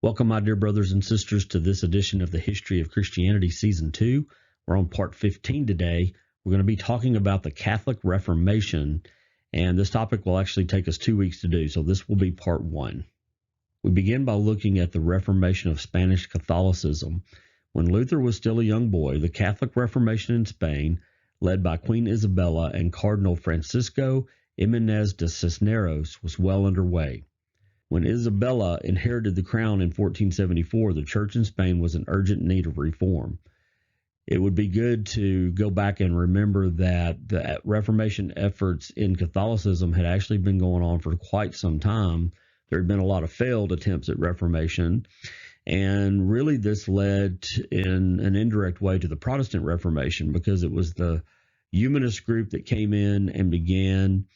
Welcome, my dear brothers and sisters, to this edition of the History of Christianity Season 2. We're on part 15 today. We're going to be talking about the Catholic Reformation, and this topic will actually take us 2 weeks to do, so this will be part 1. We begin by looking at the Reformation of Spanish Catholicism. When Luther was still a young boy, the Catholic Reformation in Spain, led by Queen Isabella and Cardinal Francisco Jimenez de Cisneros, was well underway. When Isabella inherited the crown in 1474, the church in Spain was in urgent need of reform. It would be good to go back and remember that the Reformation efforts in Catholicism had actually been going on for quite some time. There had been a lot of failed attempts at Reformation, and really this led in an indirect way to the Protestant Reformation, because it was the humanist group that came in and began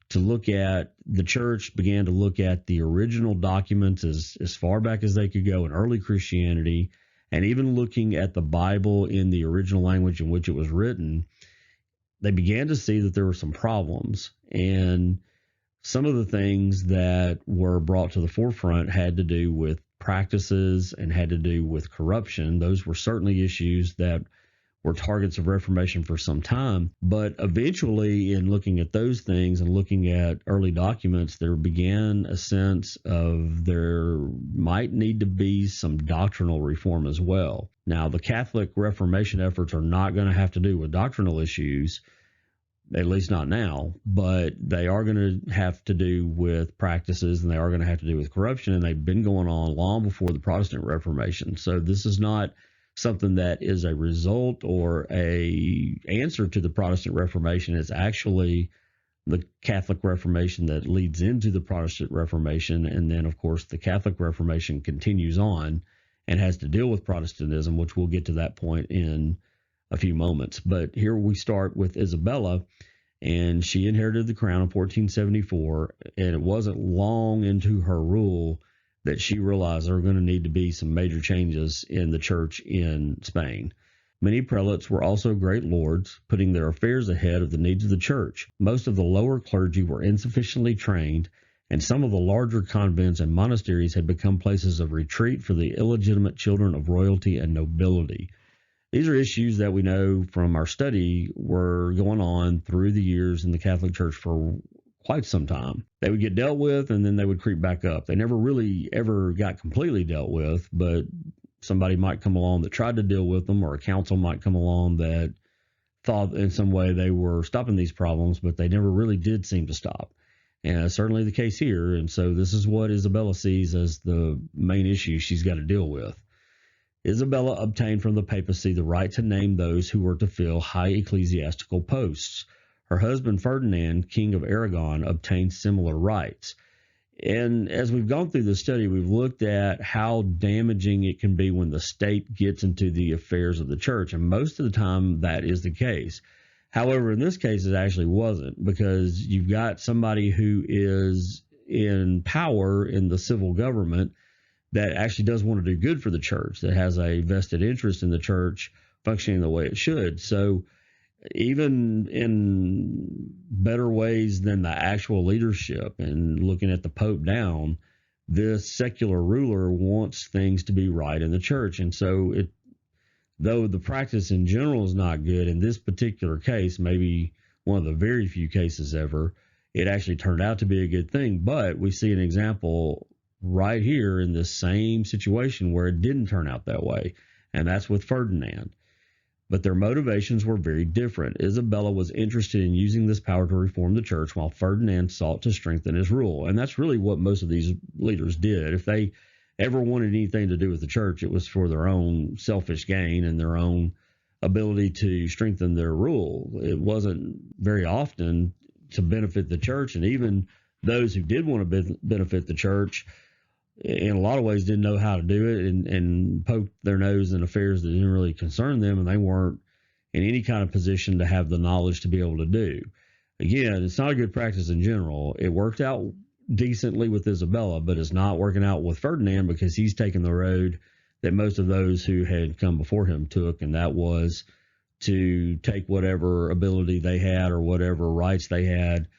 to look at, the church began to look at the original documents as far back as they could go in early Christianity, and even looking at the Bible in the original language in which it was written. They began to see that there were some problems, and some of the things that were brought to the forefront had to do with practices and had to do with corruption. Those were certainly issues that were targets of Reformation for some time. But eventually, in looking at those things and looking at early documents, there began a sense of there might need to be some doctrinal reform as well. Now, the Catholic Reformation efforts are not going to have to do with doctrinal issues, at least not now, but they are going to have to do with practices, and they are going to have to do with corruption, and they've been going on long before the Protestant Reformation. So this is not something that is a result or a answer to the Protestant Reformation. It's actually the Catholic Reformation that leads into the Protestant Reformation, and then, of course, the Catholic Reformation continues on and has to deal with Protestantism, which we'll get to that point in a few moments. But here we start with Isabella, and she inherited the crown in 1474, and it wasn't long into her rule that she realized there were going to need to be some major changes in the church in Spain. Many prelates were also great lords, putting their affairs ahead of the needs of the church. Most of the lower clergy were insufficiently trained, and some of the larger convents and monasteries had become places of retreat for the illegitimate children of royalty and nobility. These are issues that we know from our study were going on through the years in the Catholic Church for quite some time. They would get dealt with, and then they would creep back up. They never really ever got completely dealt with, but somebody might come along that tried to deal with them, or a council might come along that thought in some way they were stopping these problems, but they never really did seem to stop. And that's certainly the case here. And so this is what Isabella sees as the main issue she's got to deal with. Isabella obtained from the papacy the right to name those who were to fill high ecclesiastical posts. Her husband Ferdinand, King of Aragon, obtained similar rights. And as we've gone through the study, we've looked at how damaging it can be when the state gets into the affairs of the church, and most of the time that is the case. However, in this case, it actually wasn't, because you've got somebody who is in power in the civil government that actually does want to do good for the church, that has a vested interest in the church functioning the way it should. So even in better ways than the actual leadership, and looking at the Pope down, this secular ruler wants things to be right in the church. And so though the practice in general is not good, in this particular case, maybe one of the very few cases ever, it actually turned out to be a good thing. But we see an example right here in this same situation where it didn't turn out that way, and that's with Ferdinand. But their motivations were very different. Isabella was interested in using this power to reform the church, while Ferdinand sought to strengthen his rule. And that's really what most of these leaders did. If they ever wanted anything to do with the church, it was for their own selfish gain and their own ability to strengthen their rule. It wasn't very often to benefit the church, and even those who did want to benefit the church, in a lot of ways, didn't know how to do it, and poked their nose in affairs that didn't really concern them, and they weren't in any kind of position to have the knowledge to be able to do. Again, it's not a good practice in general. It worked out decently with Isabella, but it's not working out with Ferdinand, because he's taken the road that most of those who had come before him took, and that was to take whatever ability they had or whatever rights they had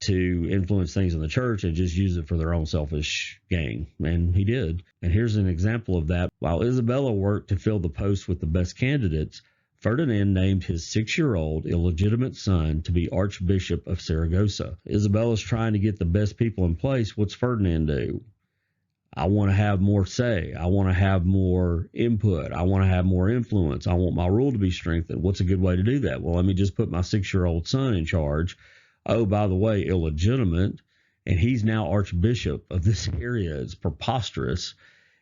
to influence things in the church and just use it for their own selfish gain. And he did. And here's an example of that. While Isabella worked to fill the post with the best candidates, Ferdinand named his 6-year-old illegitimate son to be Archbishop of Saragossa. Isabella's trying to get the best people in place. What's Ferdinand do? I want to have more say. I want to have more input. I want to have more influence. I want my rule to be strengthened. What's a good way to do that? Well, let me just put my 6-year-old son in charge. Oh, by the way, illegitimate. And he's now Archbishop of this area. It's preposterous.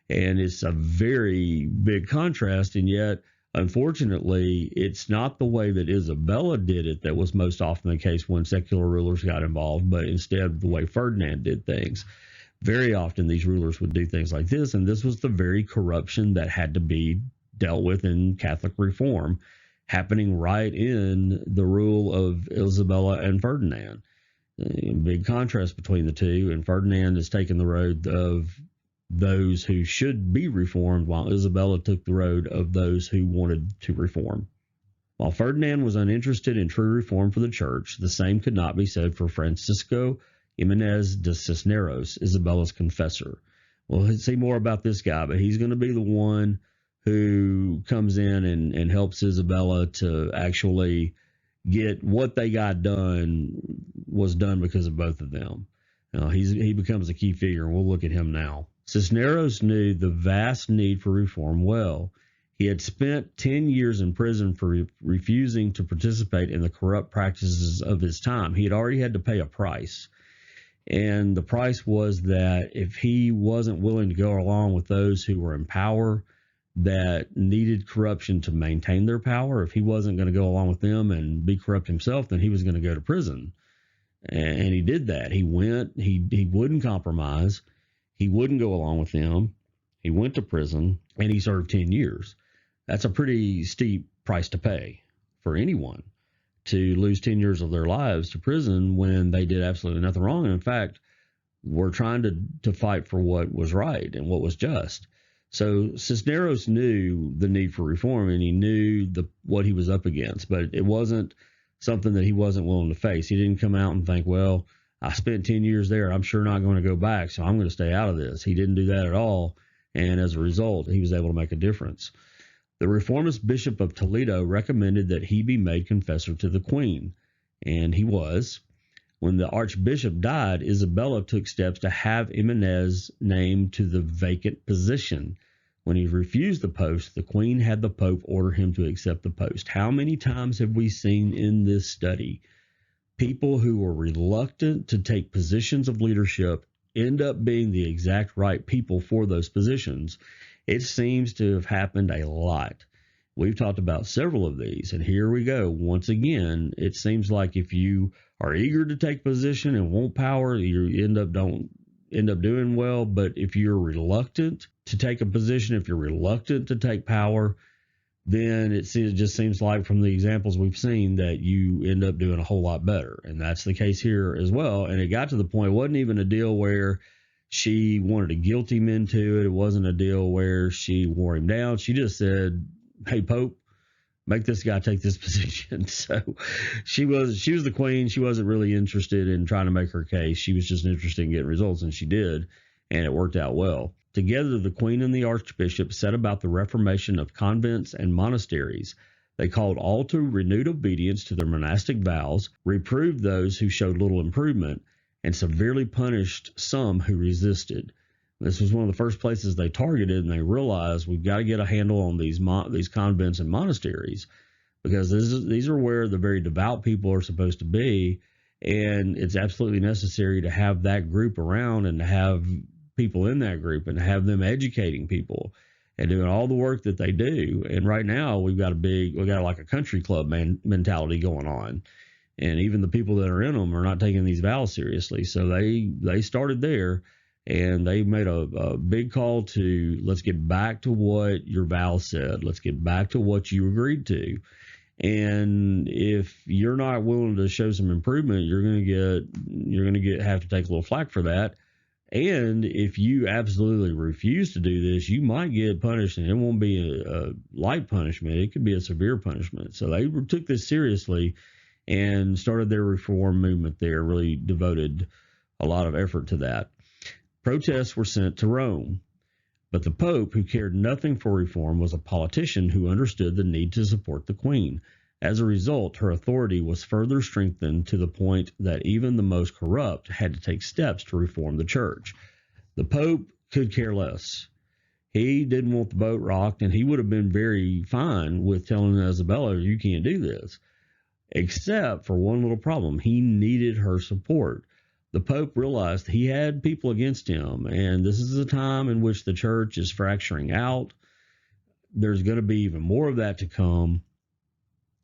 And it's a very big contrast. And yet, unfortunately, it's not the way that Isabella did it that was most often the case when secular rulers got involved, but instead the way Ferdinand did things. Very often these rulers would do things like this, and this was the very corruption that had to be dealt with in Catholic reform, happening right in the rule of Isabella and Ferdinand. A big contrast between the two, and Ferdinand has taken the road of those who should be reformed, while Isabella took the road of those who wanted to reform. While Ferdinand was uninterested in true reform for the church, the same could not be said for Francisco Jimenez de Cisneros, Isabella's confessor. We'll see more about this guy, but he's going to be the one who comes in and helps Isabella to actually get what they got done was done because of both of them. Now, he becomes a key figure, and we'll look at him now. Cisneros knew the vast need for reform well. He had spent 10 years in prison for refusing to participate in the corrupt practices of his time. He had already had to pay a price. And the price was that if he wasn't willing to go along with those who were in power that needed corruption to maintain their power, if he wasn't going to go along with them and be corrupt himself, then he was going to go to prison. And he did that. He went, he wouldn't compromise. He wouldn't go along with them. He went to prison, and he served 10 years. That's a pretty steep price to pay for anyone, to lose 10 years of their lives to prison when they did absolutely nothing wrong. And in fact, we're trying to fight for what was right and what was just. So Cisneros knew the need for reform, and he knew what he was up against, but it wasn't something that he wasn't willing to face. He didn't come out and think, well, I spent 10 years there. I'm sure not going to go back, so I'm going to stay out of this. He didn't do that at all. And as a result, he was able to make a difference. The reformist Bishop of Toledo recommended that he be made confessor to the Queen, and he was. When the Archbishop died, Isabella took steps to have Jimenez named to the vacant position. When he refused the post, the Queen had the Pope order him to accept the post. How many times have we seen in this study people who were reluctant to take positions of leadership end up being the exact right people for those positions? It seems to have happened a lot. We've talked about several of these, and here we go. Once again, it seems like if you are eager to take position and want power, you don't end up doing well. But if you're reluctant to take a position, if you're reluctant to take power, then it just seems like from the examples we've seen that you end up doing a whole lot better. And that's the case here as well. And it got to the point, it wasn't even a deal where she wanted to guilt him into it. It wasn't a deal where she wore him down. She just said, hey, Pope, make this guy take this position. So she was the Queen. She wasn't really interested in trying to make her case. She was just interested in getting results, and she did, and it worked out well. Together, the Queen and the Archbishop set about the reformation of convents and monasteries. They called all to renewed obedience to their monastic vows, reproved those who showed little improvement, and severely punished some who resisted. This was one of the first places they targeted, and they realized we've got to get a handle on these convents and monasteries, because these are where the very devout people are supposed to be, and it's absolutely necessary to have that group around and to have people in that group and to have them educating people and doing all the work that they do. And right now we've got like a country club mentality going on. And even the people that are in them are not taking these vows seriously. So they started there, and they made a big call to, let's get back to what your vow said. Let's get back to what you agreed to. And if you're not willing to show some improvement, you're going to have to take a little flack for that. And if you absolutely refuse to do this, you might get punished, and it won't be a light punishment. It could be a severe punishment. So they took this seriously. and started their reform movement there, really devoted a lot of effort to that. Protests were sent to Rome, but the Pope, who cared nothing for reform, was a politician who understood the need to support the Queen. As a result, her authority was further strengthened to the point that even the most corrupt had to take steps to reform the church. The Pope could care less. He didn't want the boat rocked, and he would have been very fine with telling Isabella, you can't do this, except for one little problem. He needed her support. The Pope realized he had people against him, and this is a time in which the church is fracturing out. There's going to be even more of that to come.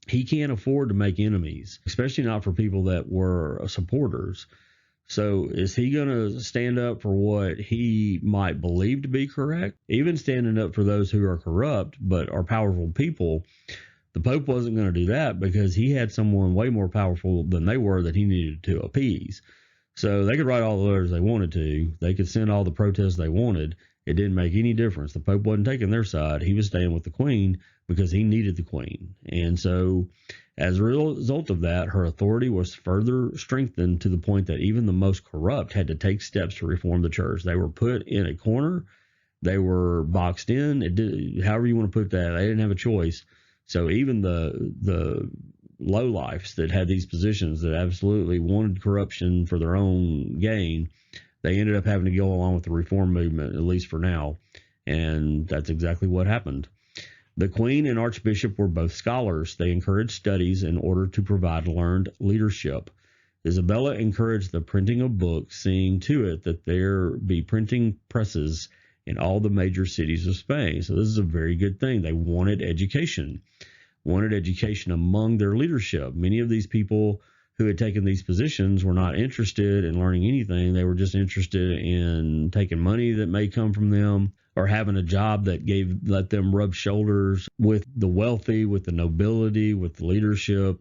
He can't afford to make enemies, especially not for people that were supporters. So is he going to stand up for what he might believe to be correct? Even standing up for those who are corrupt but are powerful people, the Pope wasn't going to do that because he had someone way more powerful than they were that he needed to appease. So they could write all the letters they wanted to. They could send all the protests they wanted. It didn't make any difference. The Pope wasn't taking their side. He was staying with the Queen because he needed the Queen. And so as a result of that, her authority was further strengthened to the point that even the most corrupt had to take steps to reform the church. They were put in a corner. They were boxed in. However you want to put that, they didn't have a choice. So even the lowlifes that had these positions that absolutely wanted corruption for their own gain, they ended up having to go along with the reform movement, at least for now. And that's exactly what happened. The Queen and Archbishop were both scholars. They encouraged studies in order to provide learned leadership. Isabella encouraged the printing of books, seeing to it that there be printing presses in all the major cities of Spain. So this is a very good thing. They wanted education among their leadership. Many of these people who had taken these positions were not interested in learning anything. They were just interested in taking money that may come from them or having a job that let them rub shoulders with the wealthy, with the nobility, with the leadership,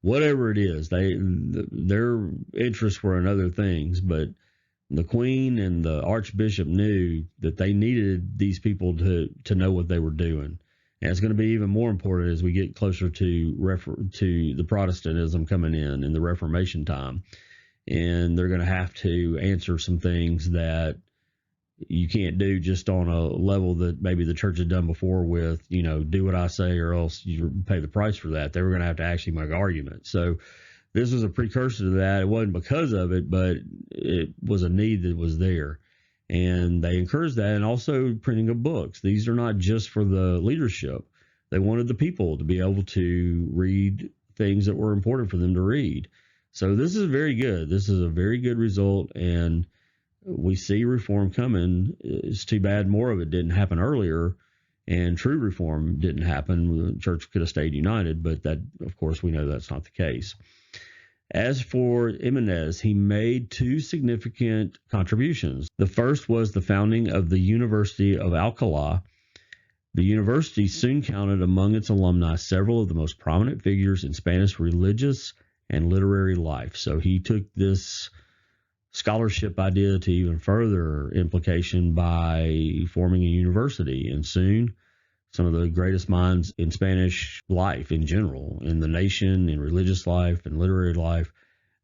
whatever it is. Their interests were in other things, but the Queen and the Archbishop knew that they needed these people to know what they were doing. And it's going to be even more important as we get closer to the Protestantism coming in the Reformation time. And they're going to have to answer some things that you can't do just on a level that maybe the church had done before with, do what I say or else you pay the price for that. They were going to have to actually make arguments. So this was a precursor to that. It wasn't because of it, but it was a need that was there. And they encouraged that, and also printing of books. These are not just for the leadership. They wanted the people to be able to read things that were important for them to read. So this is very good. This is a very good result, and we see reform coming. It's too bad more of it didn't happen earlier, and true reform didn't happen. The church could have stayed united, but that, of course, we know that's not the case. As for Jimenez, he made two significant contributions. The first was the founding of the University of Alcalá. The university soon counted among its alumni several of the most prominent figures in Spanish religious and literary life. So he took this scholarship idea to even further implication by forming a university, and soon some of the greatest minds in Spanish life in general, in the nation, in religious life, and literary life,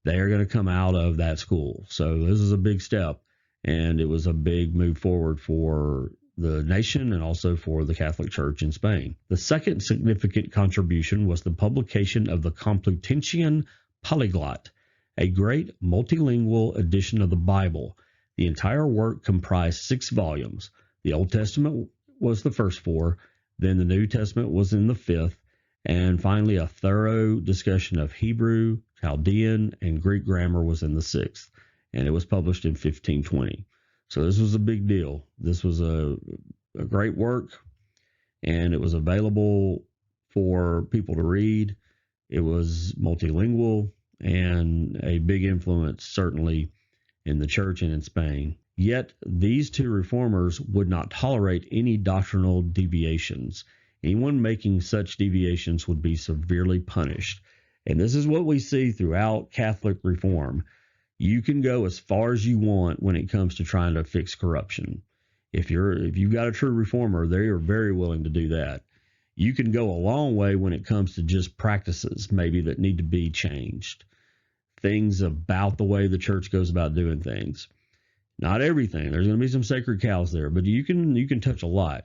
they are going to come out of that school. So this is a big step, and it was a big move forward for the nation and also for the Catholic Church in Spain. The second significant contribution was the publication of the Complutensian Polyglot, a great multilingual edition of the Bible. The entire work comprised 6 volumes. The Old Testament was the first 4, then the New Testament was in the 5th, and finally a thorough discussion of Hebrew, Chaldean, and Greek grammar was in the 6th, and it was published in 1520. So this was a big deal. This was a great work, and it was available for people to read. It was multilingual and a big influence, certainly, in the church and in Spain. Yet these two reformers would not tolerate any doctrinal deviations. Anyone making such deviations would be severely punished. And this is what we see throughout Catholic reform. You can go as far as you want when it comes to trying to fix corruption. If you've got a true reformer, they are very willing to do that. you can go a long way when it comes to just practices maybe that need to be changed, things about the way the church goes about doing things. Not everything. There's going to be some sacred cows there, but you can touch a lot.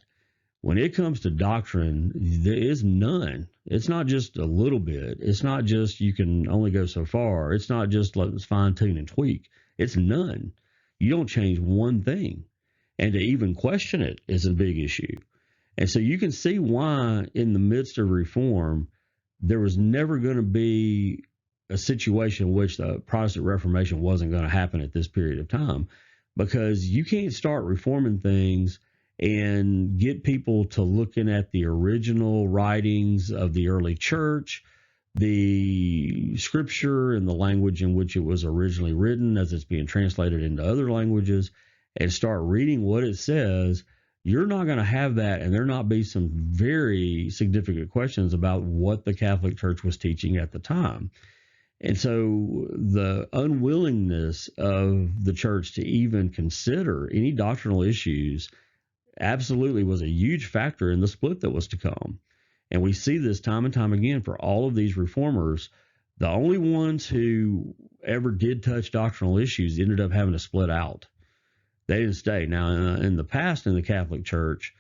When it comes to doctrine, there is none. It's not just a little bit. It's not just you can only go so far. It's not just let's fine tune and tweak. It's none. You don't change one thing. And to even question it is a big issue. And so you can see why in the midst of reform, there was never going to be a situation in which the Protestant Reformation wasn't going to happen at this period of time, because you can't start reforming things and get people to looking at the original writings of the early church, the scripture and the language in which it was originally written as it's being translated into other languages, and start reading what it says. You're not going to have that, and there not be some very significant questions about what the Catholic Church was teaching at the time. And so the unwillingness of the church to even consider any doctrinal issues absolutely was a huge factor in the split that was to come. And we see this time and time again for all of these reformers. The only ones who ever did touch doctrinal issues ended up having to split out. They didn't stay. Now, in the past in the Catholic Church,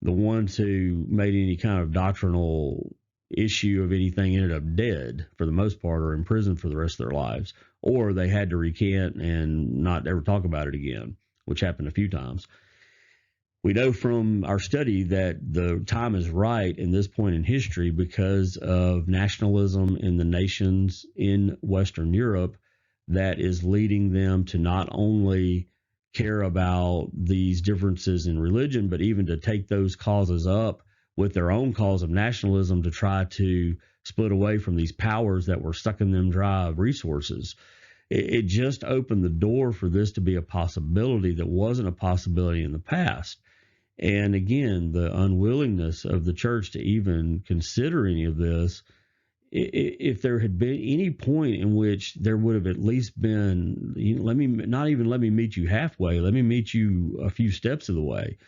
the ones who made any kind of doctrinal issue of anything ended up dead for the most part, or in prison for the rest of their lives, or they had to recant and not ever talk about it again, which happened a few times. We know from our study that the time is right in this point in history because of nationalism in the nations in Western Europe that is leading them to not only care about these differences in religion, but even to take those causes up with their own cause of nationalism to try to split away from these powers that were sucking them dry of resources. It just opened the door for this to be a possibility that wasn't a possibility in the past. And again, the unwillingness of the church to even consider any of this, if there had been any point in which there would have at least been, let me meet you halfway, let me meet you a few steps of the way,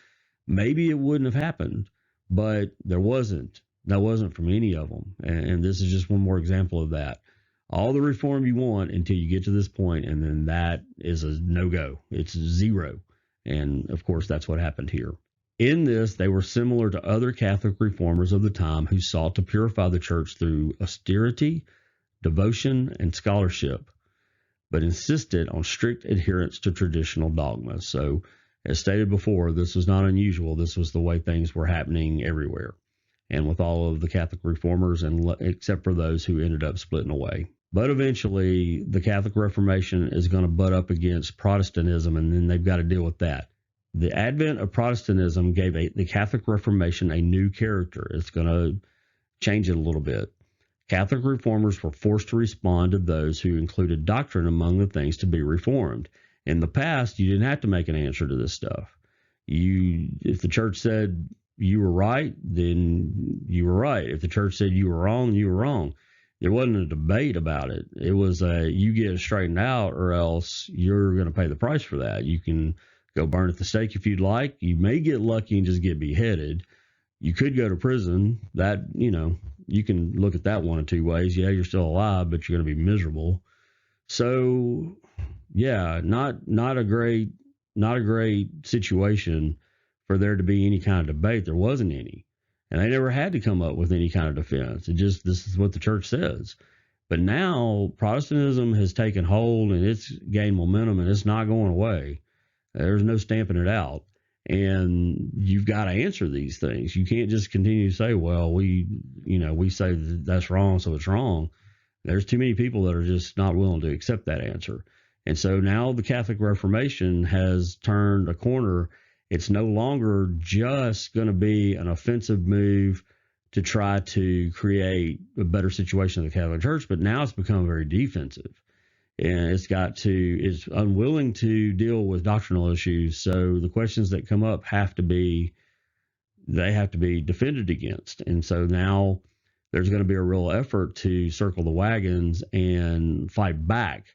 maybe it wouldn't have happened. But there wasn't. That wasn't from any of them. And this is just one more example of that. All the reform you want until you get to this point, and then that is a no-go. It's zero. And, of course, that's what happened here. In this, they were similar to other Catholic reformers of the time who sought to purify the church through austerity, devotion, and scholarship, but insisted on strict adherence to traditional dogmas. So, as stated before, this was not unusual. This was the way things were happening everywhere, and with all of the Catholic reformers, and except for those who ended up splitting away. But eventually, the Catholic Reformation is going to butt up against Protestantism, and then they've got to deal with that. The advent of Protestantism gave the Catholic Reformation a new character. It's going to change it a little bit. Catholic reformers were forced to respond to those who included doctrine among the things to be reformed. In the past, you didn't have to make an answer to this stuff. If the church said you were right, then you were right. If the church said you were wrong, you were wrong. There wasn't a debate about it. It was you get it straightened out, or else you're going to pay the price for that. You can go burn at the stake if you'd like. You may get lucky and just get beheaded. You could go to prison. That, you can look at that one of two ways. Yeah, you're still alive, but you're going to be miserable. So, yeah, not a great situation for there to be any kind of debate. There wasn't any. And they never had to come up with any kind of defense. This is what the church says. But now Protestantism has taken hold and it's gained momentum and it's not going away. There's no stamping it out. And you've got to answer these things. You can't just continue to say, well, we say that's wrong, so it's wrong. There's too many people that are just not willing to accept that answer. And so now the Catholic Reformation has turned a corner. It's no longer just going to be an offensive move to try to create a better situation in the Catholic Church, but now it's become very defensive. And it's unwilling to deal with doctrinal issues. So the questions that come up have to be defended against. And so now there's going to be a real effort to circle the wagons and fight back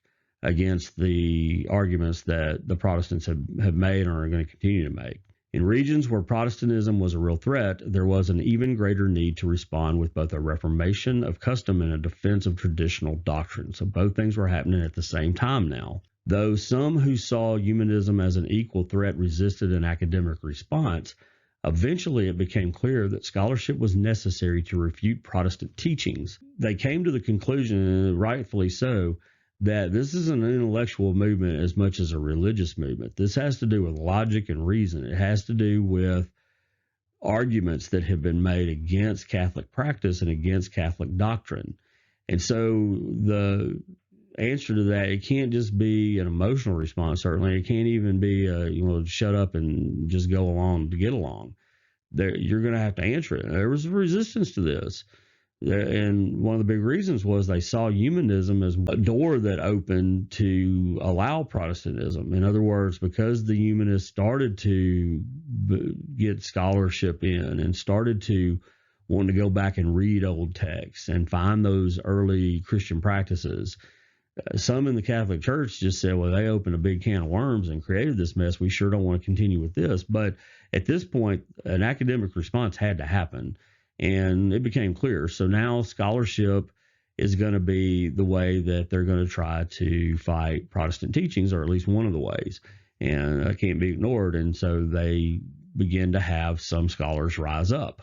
against the arguments that the Protestants have made or are going to continue to make. In regions where Protestantism was a real threat, there was an even greater need to respond with both a reformation of custom and a defense of traditional doctrine. So both things were happening at the same time now. Though some who saw humanism as an equal threat resisted an academic response, eventually it became clear that scholarship was necessary to refute Protestant teachings. They came to the conclusion, and rightfully so, that this is an intellectual movement as much as a religious movement. This has to do with logic and reason. It has to do with arguments that have been made against Catholic practice and against Catholic doctrine. And so the answer to that, it can't just be an emotional response, certainly. It can't even be, shut up and just go along to get along. You're going to have to answer it. There was a resistance to this. And one of the big reasons was they saw humanism as a door that opened to allow Protestantism. In other words, because the humanists started to get scholarship in and started to want to go back and read old texts and find those early Christian practices, some in the Catholic Church just said, well, they opened a big can of worms and created this mess. We sure don't want to continue with this. But at this point, an academic response had to happen. And it became clear. So now scholarship is going to be the way that they're going to try to fight Protestant teachings, or at least one of the ways. And that can't be ignored. And so they begin to have some scholars rise up.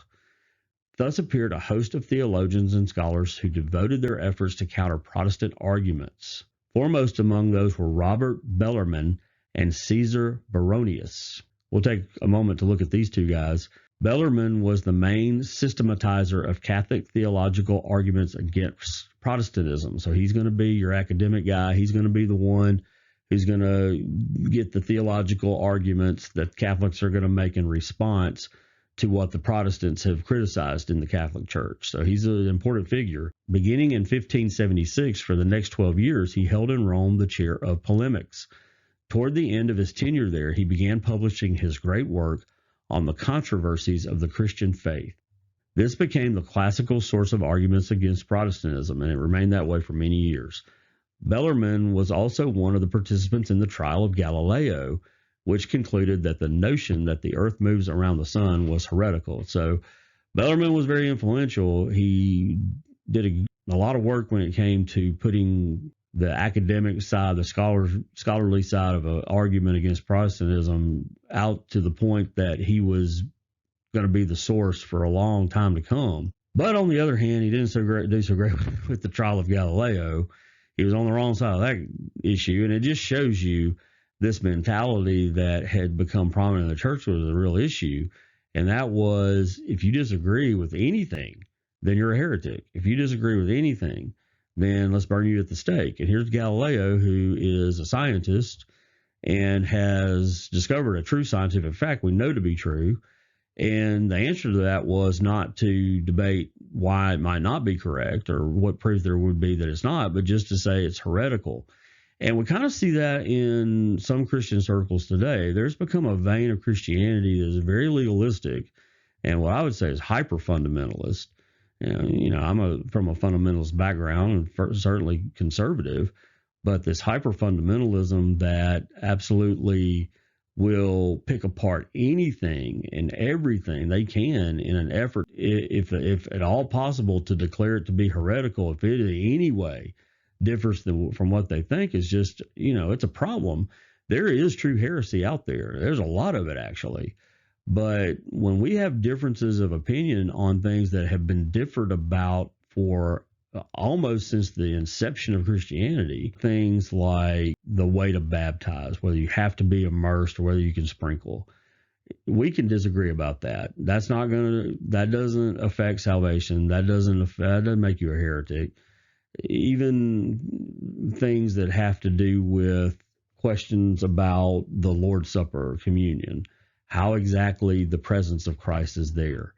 Thus appeared a host of theologians and scholars who devoted their efforts to counter Protestant arguments. Foremost among those were Robert Bellarmine and Caesar Baronius. We'll take a moment to look at these two guys. Bellarmine was the main systematizer of Catholic theological arguments against Protestantism. So he's going to be your academic guy. He's going to be the one who's going to get the theological arguments that Catholics are going to make in response to what the Protestants have criticized in the Catholic Church. So he's an important figure. Beginning in 1576, for the next 12 years, he held in Rome the chair of polemics. Toward the end of his tenure there, he began publishing his great work on the controversies of the Christian faith. This became the classical source of arguments against Protestantism, and it remained that way for many years. Bellarmine was also one of the participants in the trial of Galileo, which concluded that the notion that the earth moves around the sun was heretical. So Bellarmine was very influential. He did a lot of work when it came to putting the academic side, the scholarly side of an argument against Protestantism out to the point that he was going to be the source for a long time to come. But on the other hand, he didn't do so great with the trial of Galileo. He was on the wrong side of that issue, and it just shows you this mentality that had become prominent in the church was a real issue, and that was, if you disagree with anything, then you're a heretic. If you disagree with anything, then let's burn you at the stake. And here's Galileo, who is a scientist and has discovered a true scientific fact we know to be true. And the answer to that was not to debate why it might not be correct or what proof there would be that it's not, but just to say it's heretical. And we kind of see that in some Christian circles today. There's become a vein of Christianity that is very legalistic and what I would say is hyper-fundamentalist. I'm from a fundamentalist background and certainly conservative, but this hyper-fundamentalism that absolutely will pick apart anything and everything they can in an effort, if at all possible, to declare it to be heretical, if it in any way differs from what they think, is just, it's a problem. There is true heresy out there. There's a lot of it, actually. But when we have differences of opinion on things that have been differed about for almost since the inception of Christianity, things like the way to baptize, whether you have to be immersed or whether you can sprinkle, we can disagree about that. That doesn't affect salvation. That doesn't make you a heretic. Even things that have to do with questions about the Lord's Supper, communion, how exactly the presence of Christ is there.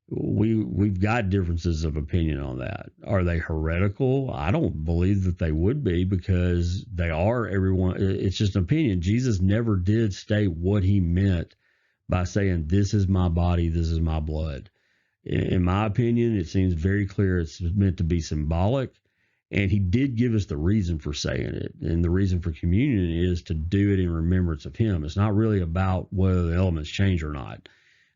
We've got differences of opinion on that. Are they heretical? I don't believe that they would be, because they are everyone. It's just an opinion. Jesus never did state what he meant by saying, this is my body, this is my blood. In my opinion, it seems very clear it's meant to be symbolic. And he did give us the reason for saying it. And the reason for communion is to do it in remembrance of him. It's not really about whether the elements change or not.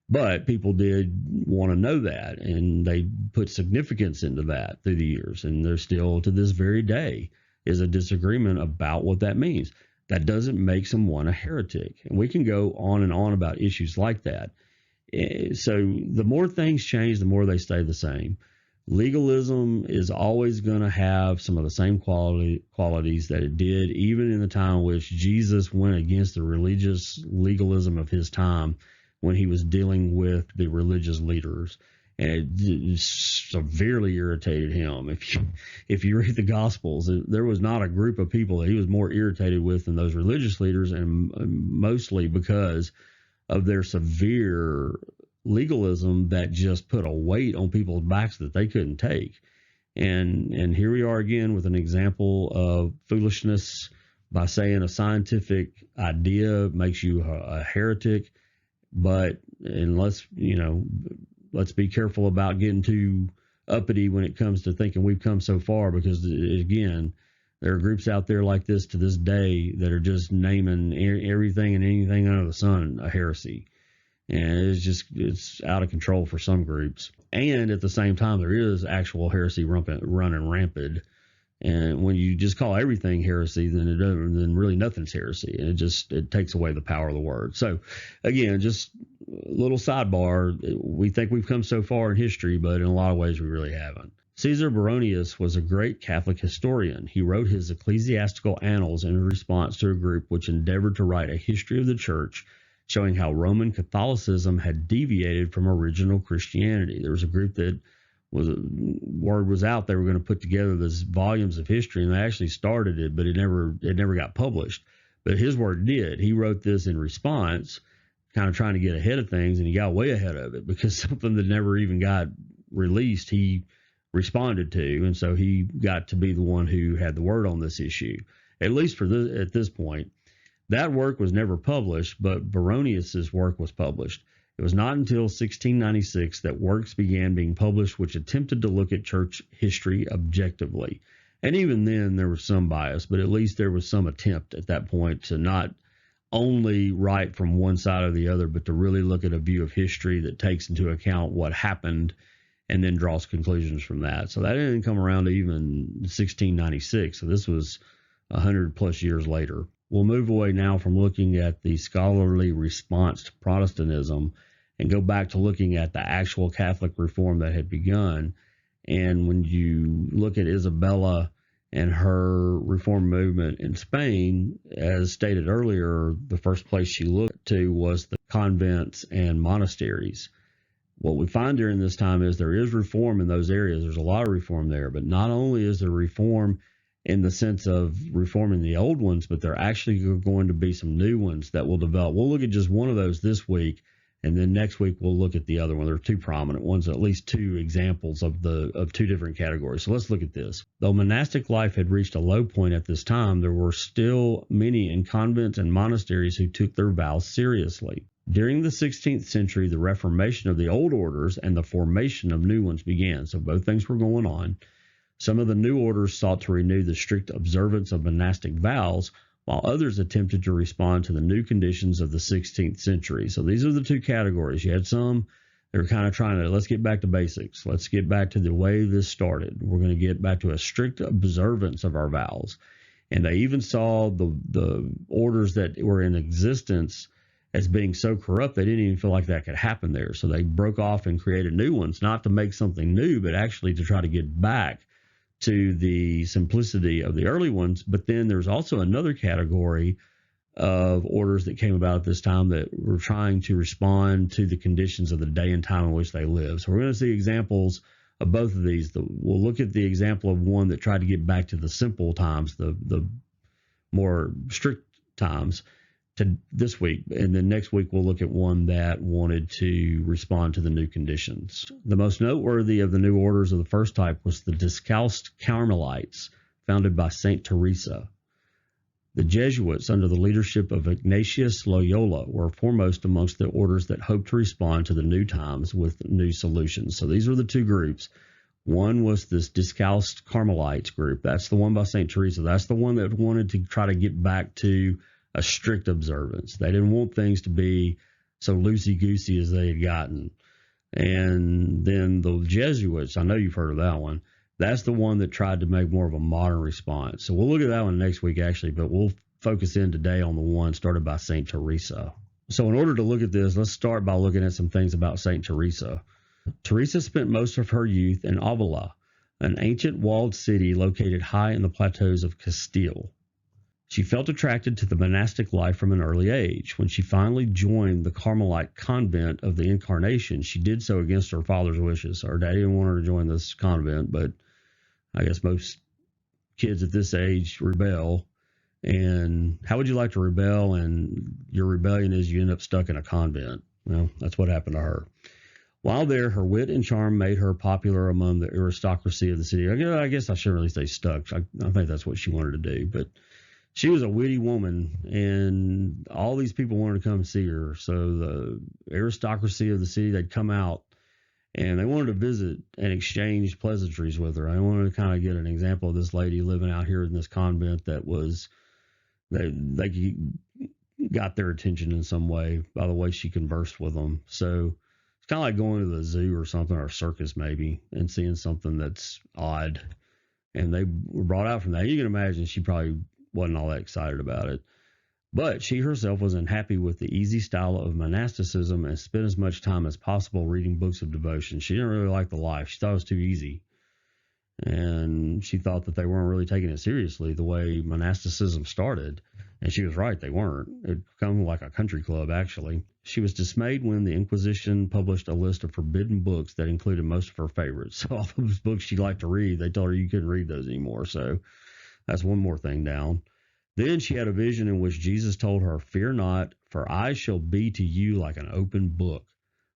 But people did want to know that, and they put significance into that through the years. And there's still, to this very day, is a disagreement about what that means. That doesn't make someone a heretic. And we can go on and on about issues like that. So the more things change, the more they stay the same. Legalism is always going to have some of the same qualities that it did, even in the time in which Jesus went against the religious legalism of his time when he was dealing with the religious leaders. And it severely irritated him. If you read the Gospels, there was not a group of people that he was more irritated with than those religious leaders, and mostly because of their severe legalism that just put a weight on people's backs that they couldn't take. And here we are again with an example of foolishness by saying a scientific idea makes you a heretic. But let's be careful about getting too uppity when it comes to thinking we've come so far, because again, there are groups out there like this to this day that are just naming everything and anything under the sun a heresy. And it's out of control for some groups. And at the same time, there is actual heresy running rampant. And when you just call everything heresy, then really nothing's heresy. And it takes away the power of the word. So again, just a little sidebar. We think we've come so far in history, but in a lot of ways we really haven't. Caesar Baronius was a great Catholic historian. He wrote his ecclesiastical annals in response to a group which endeavored to write a history of the church, showing how Roman Catholicism had deviated from original Christianity. There was a group that word was out they were going to put together this volumes of history, and they actually started it, but it never got published. But his work did. He wrote this in response, kind of trying to get ahead of things, and he got way ahead of it because something that never even got released, he responded to, and so he got to be the one who had the word on this issue, at least at this point. That work was never published, but Baronius's work was published. It was not until 1696 that works began being published which attempted to look at church history objectively. And even then, there was some bias, but at least there was some attempt at that point to not only write from one side or the other, but to really look at a view of history that takes into account what happened and then draws conclusions from that. So that didn't come around to even 1696. So this was 100 plus years later. We'll move away now from looking at the scholarly response to Protestantism and go back to looking at the actual Catholic reform that had begun. And when you look at Isabella and her reform movement in Spain, as stated earlier, the first place she looked to was the convents and monasteries. What we find during this time is there is reform in those areas. There's a lot of reform there, but not only is there reform in the sense of reforming the old ones, but there are actually going to be some new ones that will develop. We'll look at just one of those this week, and then next week we'll look at the other one. There are two prominent ones, at least two examples of two different categories. So let's look at this. Though monastic life had reached a low point at this time, there were still many in convents and monasteries who took their vows seriously. During the 16th century, the reformation of the old orders and the formation of new ones began. So both things were going on. Some of the new orders sought to renew the strict observance of monastic vows, while others attempted to respond to the new conditions of the 16th century. So these are the two categories. You had some that were kind of trying to, let's get back to basics. Let's get back to the way this started. We're going to get back to a strict observance of our vows. And they even saw the orders that were in existence as being so corrupt, they didn't even feel like that could happen there. So they broke off and created new ones, not to make something new, but actually to try to get back to the simplicity of the early ones. But then there's also another category of orders that came about at this time that were trying to respond to the conditions of the day and time in which they live. So we're going to see examples of both of these. We'll look at the example of one that tried to get back to the simple times, the more strict times, to this week, and then next week we'll look at one that wanted to respond to the new conditions. The most noteworthy of the new orders of the first type was the Discalced Carmelites, founded by Saint Teresa. The Jesuits, under the leadership of Ignatius Loyola, were foremost amongst the orders that hoped to respond to the new times with new solutions. So these were the two groups. One was this Discalced Carmelites group. That's the one by St. Teresa. That's the one that wanted to try to get back to a strict observance. They didn't want things to be so loosey-goosey as they had gotten. And then the Jesuits, I know you've heard of that one. That's the one that tried to make more of a modern response. So we'll look at that one next week, actually, but we'll focus in today on the one started by St. Teresa. So in order to look at this, let's start by looking at some things about St. Teresa. Teresa spent most of her youth in Avila, an ancient walled city located high in the plateaus of Castile. She felt attracted to the monastic life from an early age. When she finally joined the Carmelite convent of the Incarnation, she did so against her father's wishes. Her daddy didn't want her to join this convent, but I guess most kids at this age rebel. And how would you like to rebel? And your rebellion is you end up stuck in a convent. Well, that's what happened to her. While there, her wit and charm made her popular among the aristocracy of the city. I guess I shouldn't really say stuck. I think that's what she wanted to do. But she was a witty woman, and all these people wanted to come see her. So the aristocracy of the city, they'd come out, and they wanted to visit and exchange pleasantries with her. I wanted to kind of get an example of this lady living out here in this convent that was, they got their attention in some way by the way she conversed with them. So it's kind of like going to the zoo or something, or a circus maybe, and seeing something that's odd. And they were brought out from that. You can imagine she probably wasn't all that excited about it. But she herself was unhappy with the easy style of monasticism and spent as much time as possible reading books of devotion. She didn't really like the life. She thought it was too easy. And she thought that they weren't really taking it seriously the way monasticism started. And she was right, they weren't. It became like a country club, actually. She was dismayed when the Inquisition published a list of forbidden books that included most of her favorites. So all those books she liked to read, they told her you couldn't read those anymore. So that's one more thing down. Then she had a vision in which Jesus told her, "Fear not, for I shall be to you like an open book."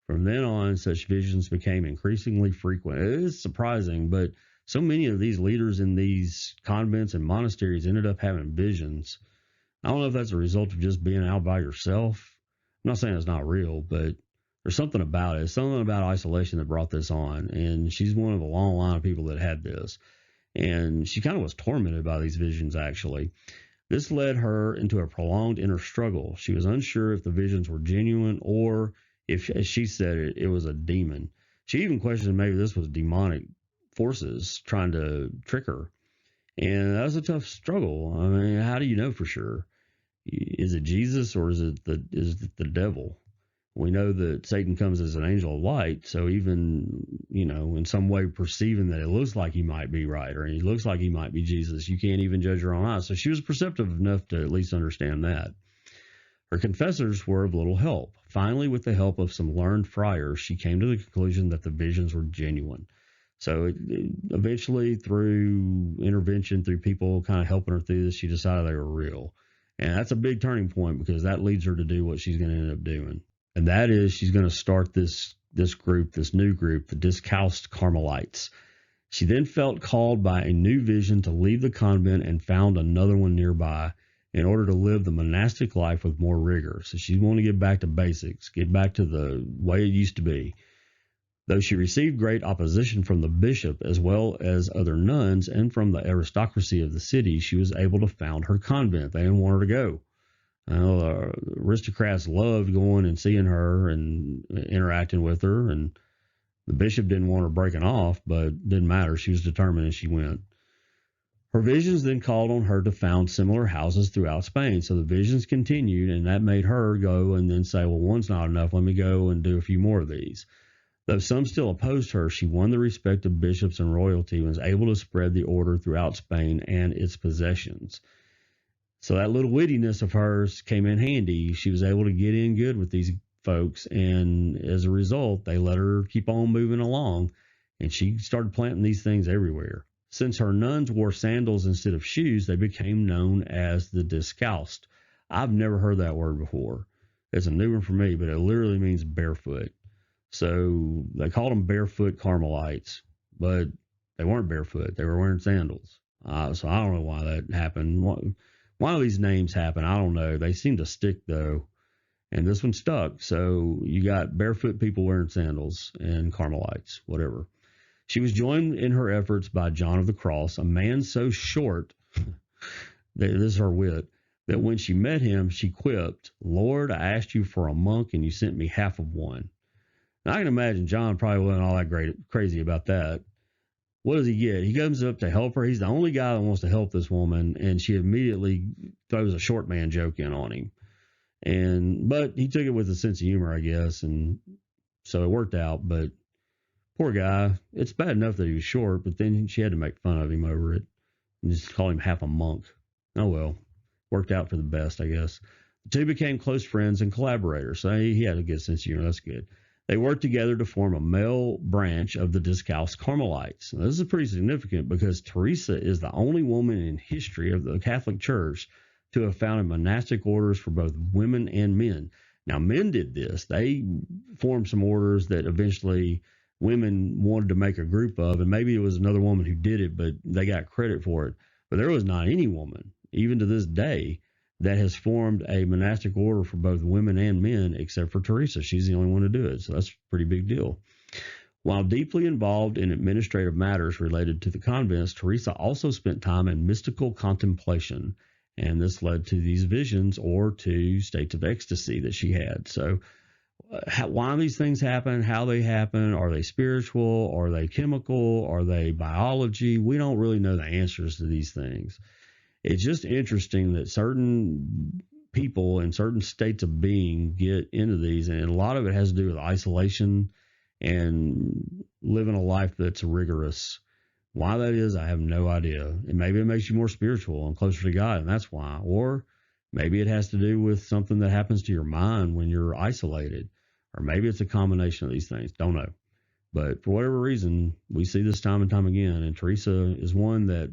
From then on, such visions became increasingly frequent. It is surprising, but so many of these leaders in these convents and monasteries ended up having visions. I don't know if that's a result of just being out by yourself. I'm not saying it's not real, but there's something about it. Something about isolation that brought this on. And she's one of a long line of people that had this. And she kind of was tormented by these visions, actually. This led her into a prolonged inner struggle. She was unsure if the visions were genuine or if, as she said it, it was a demon. She even questioned maybe this was demonic forces trying to trick her. And that was a tough struggle. I mean, how do you know for sure? Is it Jesus or is it the devil? We know that Satan comes as an angel of light, so even, in some way perceiving that it looks like he might be right or he looks like he might be Jesus, you can't even judge her own eyes. So she was perceptive enough to at least understand that. Her confessors were of little help. Finally, with the help of some learned friars, she came to the conclusion that the visions were genuine. So eventually, through intervention, through people kind of helping her through this, she decided they were real. And that's a big turning point because that leads her to do what she's going to end up doing. And that is she's going to start this group, this new group, the Discalced Carmelites. She then felt called by a new vision to leave the convent and found another one nearby in order to live the monastic life with more rigor. So she wanted to get back to basics, get back to the way it used to be. Though she received great opposition from the bishop as well as other nuns and from the aristocracy of the city, she was able to found her convent. They didn't want her to go. The aristocrats loved going and seeing her and interacting with her, and the bishop didn't want her breaking off, but it didn't matter. She was determined and she went. Her visions then called on her to found similar houses throughout Spain. So the visions continued, and that made her go and then say, well, one's not enough. Let me go and do a few more of these. Though some still opposed her, she won the respect of bishops and royalty and was able to spread the order throughout Spain and its possessions. So that little wittiness of hers came in handy. She was able to get in good with these folks, and as a result, they let her keep on moving along, and she started planting these things everywhere. Since her nuns wore sandals instead of shoes, they became known as the Discalced. I've never heard that word before. It's a new one for me, but it literally means barefoot. So they called them barefoot Carmelites, but they weren't barefoot. They were wearing sandals. So I don't know why that happened. Why do these names happen? I don't know. They seem to stick, though. And this one stuck. So you got barefoot people wearing sandals and Carmelites, whatever. She was joined in her efforts by John of the Cross, a man so short, this is her wit, that when she met him, she quipped, "Lord, I asked you for a monk and you sent me half of one." Now, I can imagine John probably wasn't all that crazy about that. What does he get? He comes up to help her. He's the only guy that wants to help this woman, and she immediately throws a short man joke in on him. But he took it with a sense of humor, I guess, and so it worked out. But poor guy, it's bad enough that he was short, but then she had to make fun of him over it and just call him half a monk. Oh well, worked out for the best, I guess. The two became close friends and collaborators. So he had a good sense of humor. That's good. They worked together to form a male branch of the Discalced Carmelites. Now, this is pretty significant because Teresa is the only woman in history of the Catholic Church to have founded monastic orders for both women and men. Now, men did this. They formed some orders that eventually women wanted to make a group of, and maybe it was another woman who did it, but they got credit for it. But there was not any woman, even to this day, that has formed a monastic order for both women and men, except for Teresa. She's the only one to do it, so that's a pretty big deal. While deeply involved in administrative matters related to the convents, Teresa also spent time in mystical contemplation, and this led to these visions or to states of ecstasy that she had. So why these things happen, how they happen, are they spiritual, are they chemical, are they biology? We don't really know the answers to these things. It's just interesting that certain people in certain states of being get into these, and a lot of it has to do with isolation and living a life that's rigorous. Why that is, I have no idea. And maybe it makes you more spiritual and closer to God, and that's why. Or maybe it has to do with something that happens to your mind when you're isolated. Or maybe it's a combination of these things. Don't know. But for whatever reason, we see this time and time again, and Teresa is one that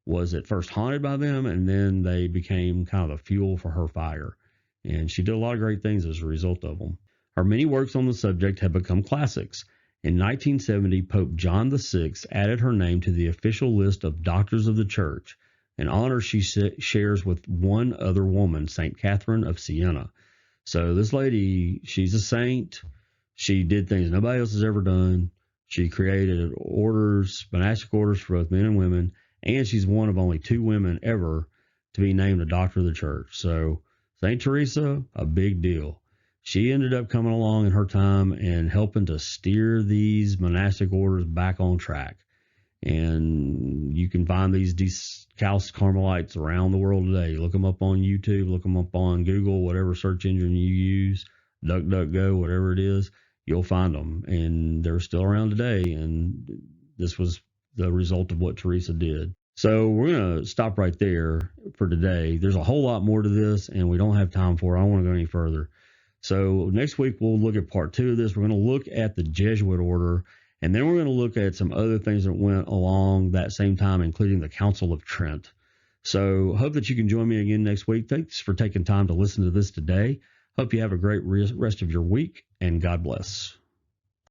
was at first haunted by them, and then they became kind of the fuel for her fire. And she did a lot of great things as a result of them. Her many works on the subject have become classics. In 1970, Pope John VI added her name to the official list of Doctors of the Church, an honor she shares with one other woman, St. Catherine of Siena. So this lady, she's a saint. She did things nobody else has ever done. She created orders, monastic orders for both men and women. And she's one of only 2 women ever to be named a doctor of the church. So St. Teresa, a big deal. She ended up coming along in her time and helping to steer these monastic orders back on track. And you can find these Discalced Carmelites around the world today. Look them up on YouTube, look them up on Google, whatever search engine you use, DuckDuckGo, whatever it is, you'll find them. And they're still around today. And this was the result of what Teresa did. So we're going to stop right there for today. There's a whole lot more to this, and we don't have time for it. I don't want to go any further. So next week, we'll look at part 2 of this. We're going to look at the Jesuit order, and then we're going to look at some other things that went along that same time, including the Council of Trent. So hope that you can join me again next week. Thanks for taking time to listen to this today. Hope you have a great rest of your week, and God bless.